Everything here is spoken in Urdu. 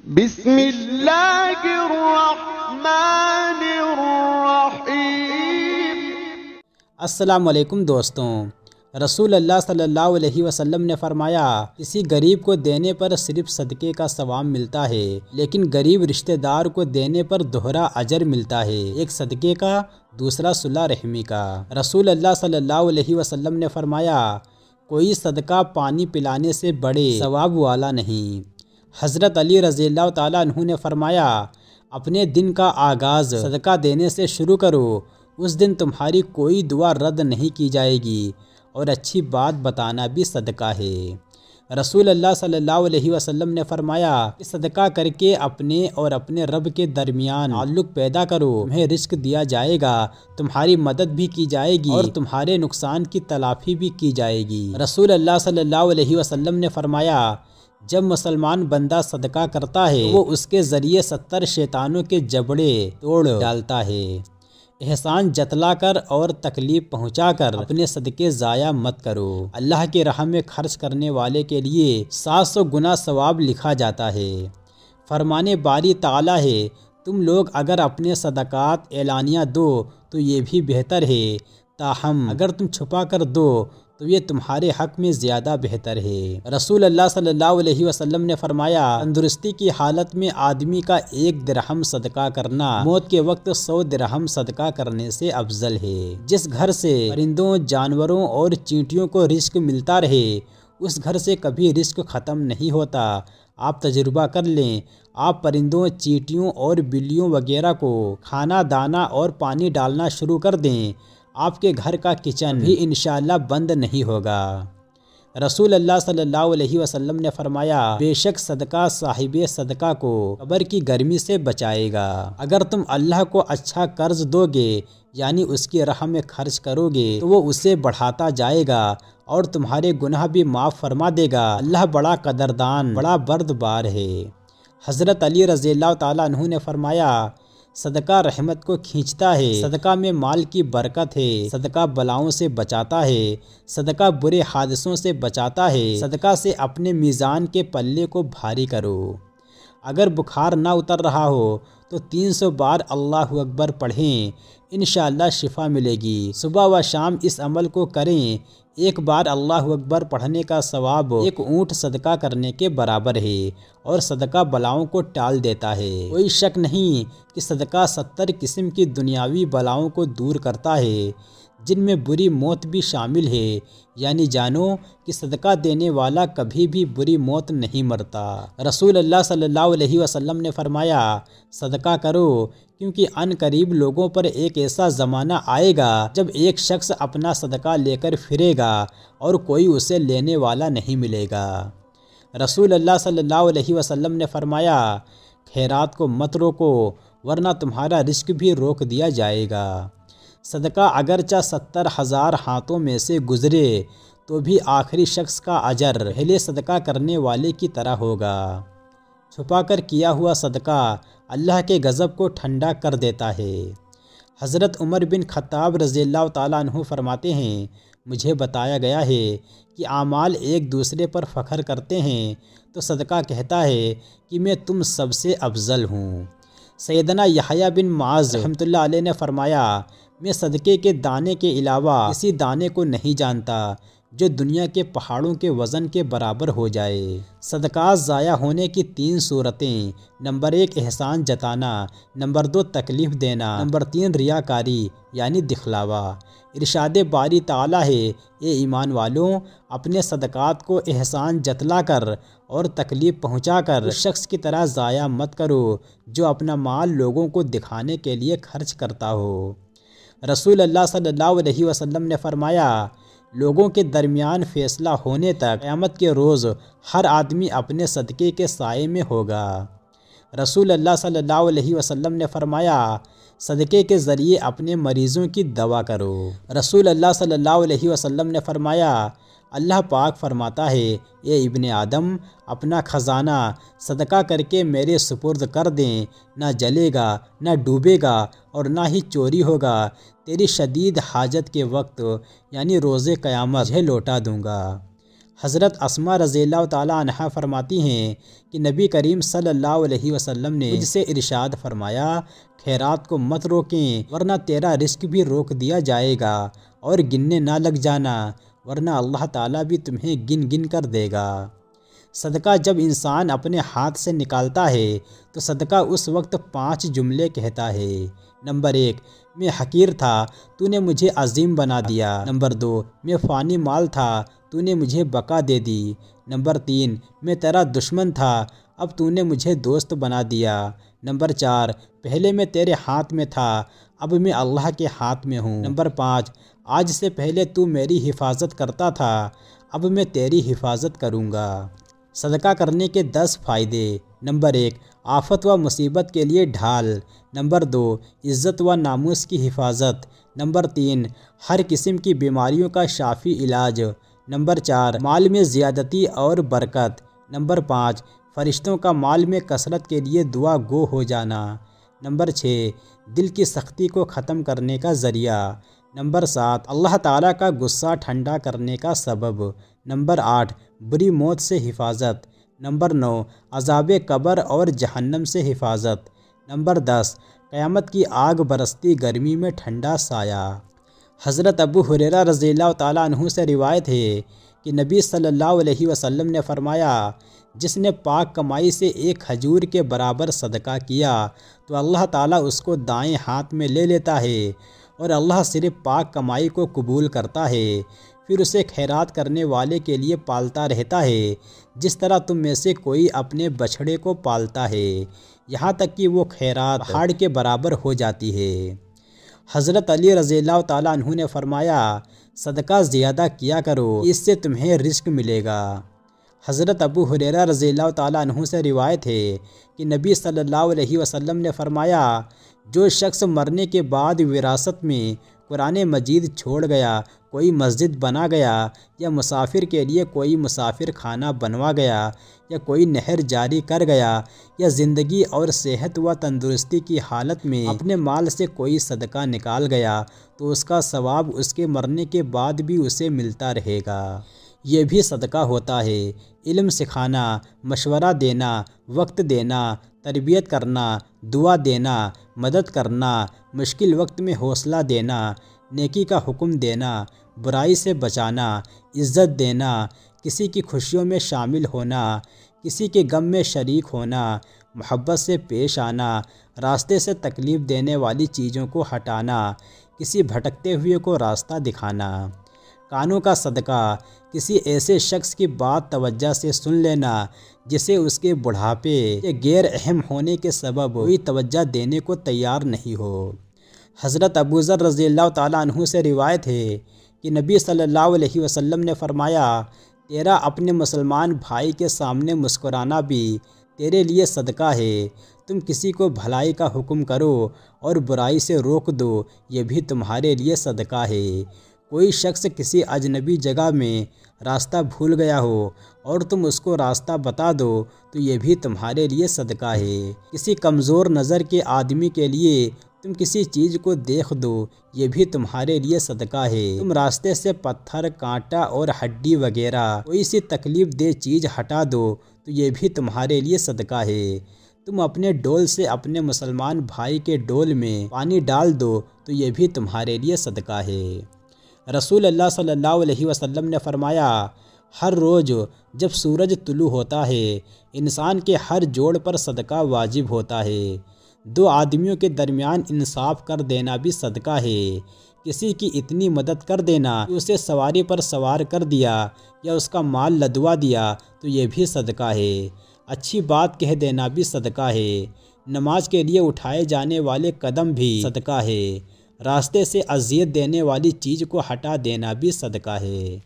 بسم اللہ الرحمن الرحیم۔ السلام علیکم دوستوں، رسول اللہ صلی اللہ علیہ وسلم نے فرمایا کسی غریب کو دینے پر صرف صدقے کا ثواب ملتا ہے، لیکن غریب رشتہ دار کو دینے پر دوہرا اجر ملتا ہے، ایک صدقے کا، دوسرا صلہ رحمی کا۔ رسول اللہ صلی اللہ علیہ وسلم نے فرمایا کوئی صدقہ پانی پلانے سے بڑے ثواب والا نہیں۔ حضرت علی رضی اللہ تعالیٰ عنہ نے فرمایا اپنے دن کا آغاز صدقہ دینے سے شروع کرو، اس دن تمہاری کوئی دعا رد نہیں کی جائے گی، اور اچھی بات بتانا بھی صدقہ ہے۔ رسول اللہ صلی اللہ علیہ وسلم نے فرمایا کہ صدقہ کر کے اپنے اور اپنے رب کے درمیان تعلق پیدا کرو، تمہیں رزق دیا جائے گا، تمہاری مدد بھی کی جائے گی اور تمہارے نقصان کی تلافی بھی کی جائے گی۔ رسول اللہ صلی اللہ علیہ وسلم نے فرمایا جب مسلمان بندہ صدقہ کرتا ہے وہ اس کے ذریعے 70 شیطانوں کے جبڑے توڑ ڈالتا ہے۔ احسان جتلا کر اور تکلیف پہنچا کر اپنے صدقے ضائع مت کرو، اللہ کی راہ میں خرچ کرنے والے کے لیے 700 گنا ثواب لکھا جاتا ہے۔ فرمانے باری تعالیٰ ہے تم لوگ اگر اپنے صدقات اعلانیہ دو تو یہ بھی بہتر ہے، تاہم اگر تم چھپا کر دو تو یہ تمہارے حق میں زیادہ بہتر ہے۔ رسول اللہ صلی اللہ علیہ وسلم نے فرمایا تندرستی کی حالت میں آدمی کا 1 درہم صدقہ کرنا موت کے وقت 100 درہم صدقہ کرنے سے افضل ہے۔ جس گھر سے پرندوں، جانوروں اور چینٹیوں کو رزق ملتا رہے اس گھر سے کبھی رزق ختم نہیں ہوتا۔ آپ تجربہ کر لیں، آپ پرندوں، چینٹیوں اور بلیوں وغیرہ کو کھانا، دانا اور پانی ڈالنا شروع کر دیں، آپ کے گھر کا کچن بھی انشاءاللہ بند نہیں ہوگا۔ رسول اللہ صلی اللہ علیہ وسلم نے فرمایا بے شک صدقہ صاحب صدقہ کو قبر کی گرمی سے بچائے گا۔ اگر تم اللہ کو اچھا قرض دو گے یعنی اس کی راہ میں خرچ کرو گے تو وہ اسے بڑھاتا جائے گا اور تمہارے گناہ بھی معاف فرما دے گا۔ اللہ بڑا قدردان، بڑا بردبار ہے۔ حضرت علی رضی اللہ تعالیٰ عنہ نے فرمایا صدقہ رحمت کو کھینچتا ہے، صدقہ میں مال کی برکت ہے، صدقہ بلاؤں سے بچاتا ہے، صدقہ برے حادثوں سے بچاتا ہے، صدقہ سے اپنے میزان کے پلے کو بھاری کرو۔ اگر بخار نہ اتر رہا ہو تو 300 بار اللہ اکبر پڑھیں، انشاءاللہ شفا ملے گی۔ صبح و شام اس عمل کو کریں، 1 بار اللہ اکبر پڑھنے کا ثواب 1 اونٹ صدقہ کرنے کے برابر ہے، اور صدقہ بلاؤں کو ٹال دیتا ہے۔ کوئی شک نہیں کہ صدقہ 70 قسم کی دنیاوی بلاؤں کو دور کرتا ہے، جن میں بری موت بھی شامل ہے، یعنی جانو کہ صدقہ دینے والا کبھی بھی بری موت نہیں مرتا۔ رسول اللہ صلی اللہ علیہ وسلم نے فرمایا صدقہ کرو کیونکہ ان قریب لوگوں پر ایک ایسا زمانہ آئے گا جب ایک شخص اپنا صدقہ لے کر پھرے گا اور کوئی اسے لینے والا نہیں ملے گا۔ رسول اللہ صلی اللہ علیہ وسلم نے فرمایا خیرات کو مت روکو ورنہ تمہارا رزق بھی روک دیا جائے گا۔ صدقہ اگرچہ 70,000 ہاتھوں میں سے گزرے تو بھی آخری شخص کا اجر پہلے صدقہ کرنے والے کی طرح ہوگا۔ چھپا کر کیا ہوا صدقہ اللہ کے غضب کو ٹھنڈا کر دیتا ہے۔ حضرت عمر بن خطاب رضی اللہ تعالیٰ عنہ فرماتے ہیں مجھے بتایا گیا ہے کہ اعمال ایک دوسرے پر فخر کرتے ہیں تو صدقہ کہتا ہے کہ میں تم سب سے افضل ہوں۔ سیدنا یحییٰ بن معاذ رحمۃ اللہ علیہ نے فرمایا میں صدقے کے دانے کے علاوہ کسی دانے کو نہیں جانتا جو دنیا کے پہاڑوں کے وزن کے برابر ہو جائے۔ صدقات ضائع ہونے کی 3 صورتیں: نمبر 1 احسان جتانا، نمبر 2 تکلیف دینا، نمبر 3 ریاکاری یعنی دکھلاوا۔ ارشاد باری تعالیٰ ہے اے ایمان والوں اپنے صدقات کو احسان جتلا کر اور تکلیف پہنچا کر اس شخص کی طرح ضائع مت کرو جو اپنا مال لوگوں کو دکھانے کے لیے خرچ کرتا ہو۔ رسول اللہ صلی اللہ علیہ وسلم نے فرمایا لوگوں کے درمیان فیصلہ ہونے تک قیامت کے روز ہر آدمی اپنے صدقے کے سائے میں ہوگا۔ رسول اللہ صلی اللہ علیہ وسلم نے فرمایا صدقے کے ذریعے اپنے مریضوں کی دوا کرو۔ رسول اللہ صلی اللہ علیہ وسلم نے فرمایا اللہ پاک فرماتا ہے اے ابن آدم اپنا خزانہ صدقہ کر کے میرے سپرد کر دیں، نہ جلے گا، نہ ڈوبے گا اور نہ ہی چوری ہوگا، تیری شدید حاجت کے وقت یعنی روز قیامت تجھے لوٹا دوں گا۔ حضرت اسما رضی اللہ تعالیٰ عنہا فرماتی ہیں کہ نبی کریم صلی اللہ علیہ وسلم نے مجھ سے ارشاد فرمایا، خیرات کو مت روکیں ورنہ تیرا رزق بھی روک دیا جائے گا، اور گننے نہ لگ جانا ورنہ اللہ تعالیٰ بھی تمہیں گن گن کر دے گا۔ صدقہ جب انسان اپنے ہاتھ سے نکالتا ہے تو صدقہ اس وقت 5 جملے کہتا ہے۔ نمبر 1، میں حقیر تھا، تو نے مجھے عظیم بنا دیا۔ نمبر 2، میں فانی مال تھا، تو نے مجھے بقا دے دی۔ نمبر 3، میں تیرا دشمن تھا، اب تو نے مجھے دوست بنا دیا۔ نمبر 4، پہلے میں تیرے ہاتھ میں تھا، اب میں اللہ کے ہاتھ میں ہوں۔ نمبر 5، آج سے پہلے تو میری حفاظت کرتا تھا، اب میں تیری حفاظت کروں گا۔ صدقہ کرنے کے 10 فائدے۔ نمبر 1، آفت و مصیبت کے لیے ڈھال۔ نمبر 2، عزت و ناموس کی حفاظت۔ نمبر 3، ہر قسم کی بیماریوں کا شافی علاج۔ نمبر 4، مال میں زیادتی اور برکت۔ نمبر 5، فرشتوں کا مال میں کثرت کے لیے دعا گو ہو جانا۔ نمبر 6، دل کی سختی کو ختم کرنے کا ذریعہ۔ نمبر 7، اللہ تعالیٰ کا غصہ ٹھنڈا کرنے کا سبب۔ نمبر 8، بری موت سے حفاظت۔ نمبر 9، عذاب قبر اور جہنم سے حفاظت۔ نمبر 10، قیامت کی آگ برستی گرمی میں ٹھنڈا سایہ۔ حضرت ابو ہریرہ رضی اللہ تعالیٰ عنہ سے روایت ہے کہ نبی صلی اللہ علیہ وسلم نے فرمایا، جس نے پاک کمائی سے 1 کھجور کے برابر صدقہ کیا تو اللہ تعالیٰ اس کو دائیں ہاتھ میں لے لیتا ہے، اور اللہ صرف پاک کمائی کو قبول کرتا ہے، پھر اسے خیرات کرنے والے کے لیے پالتا رہتا ہے، جس طرح تم میں سے کوئی اپنے بچھڑے کو پالتا ہے، یہاں تک کہ وہ خیرات پہاڑ کے برابر ہو جاتی ہے۔ حضرت علی رضی اللہ تعالیٰ عنہ نے فرمایا، صدقہ زیادہ کیا کرو، اس سے تمہیں رزق ملے گا۔ حضرت ابو ہریرہ رضی اللہ تعالیٰ عنہ سے روایت ہے کہ نبی صلی اللہ علیہ وسلم نے فرمایا، جو شخص مرنے کے بعد وراثت میں قرآن مجید چھوڑ گیا، کوئی مسجد بنا گیا، یا مسافر کے لیے کوئی مسافر خانہ بنوا گیا، یا کوئی نہر جاری کر گیا، یا زندگی اور صحت و تندرستی کی حالت میں اپنے مال سے کوئی صدقہ نکال گیا، تو اس کا ثواب اس کے مرنے کے بعد بھی اسے ملتا رہے گا۔ یہ بھی صدقہ ہوتا ہے۔ علم سکھانا، مشورہ دینا، وقت دینا، تربیت کرنا، دعا دینا، مدد کرنا، مشکل وقت میں حوصلہ دینا، نیکی کا حکم دینا، برائی سے بچانا، عزت دینا، کسی کی خوشیوں میں شامل ہونا، کسی کے غم میں شریک ہونا، محبت سے پیش آنا، راستے سے تکلیف دینے والی چیزوں کو ہٹانا، کسی بھٹکتے ہوئے کو راستہ دکھانا۔ کانوں کا صدقہ، کسی ایسے شخص کی بات توجہ سے سن لینا جسے اس کے بڑھاپے یا غیر اہم ہونے کے سبب کوئی توجہ دینے کو تیار نہیں ہو۔ حضرت ابو ذر رضی اللہ تعالیٰ عنہ سے روایت ہے کہ نبی صلی اللہ علیہ وسلم نے فرمایا، تیرا اپنے مسلمان بھائی کے سامنے مسکرانا بھی تیرے لیے صدقہ ہے، تم کسی کو بھلائی کا حکم کرو اور برائی سے روک دو، یہ بھی تمہارے لیے صدقہ ہے۔ کوئی شخص کسی اجنبی جگہ میں راستہ بھول گیا ہو اور تم اس کو راستہ بتا دو تو یہ بھی تمہارے لیے صدقہ ہے۔ کسی کمزور نظر کے آدمی کے لیے تم کسی چیز کو دیکھ دو، یہ بھی تمہارے لیے صدقہ ہے۔ تم راستے سے پتھر، کانٹا اور ہڈی وغیرہ کوئی سی تکلیف دہ چیز ہٹا دو تو یہ بھی تمہارے لیے صدقہ ہے۔ تم اپنے ڈول سے اپنے مسلمان بھائی کے ڈول میں پانی ڈال دو تو یہ بھی تمہارے لیے صدقہ ہے۔ رسول اللہ صلی اللہ علیہ وسلم نے فرمایا، ہر روز جب سورج طلوع ہوتا ہے انسان کے ہر جوڑ پر صدقہ واجب ہوتا ہے۔ 2 آدمیوں کے درمیان انصاف کر دینا بھی صدقہ ہے۔ کسی کی اتنی مدد کر دینا کہ اسے سواری پر سوار کر دیا یا اس کا مال لدوا دیا تو یہ بھی صدقہ ہے۔ اچھی بات کہہ دینا بھی صدقہ ہے۔ نماز کے لیے اٹھائے جانے والے قدم بھی صدقہ ہے۔ راستے سے اذیت دینے والی چیز کو ہٹا دینا بھی صدقہ ہے۔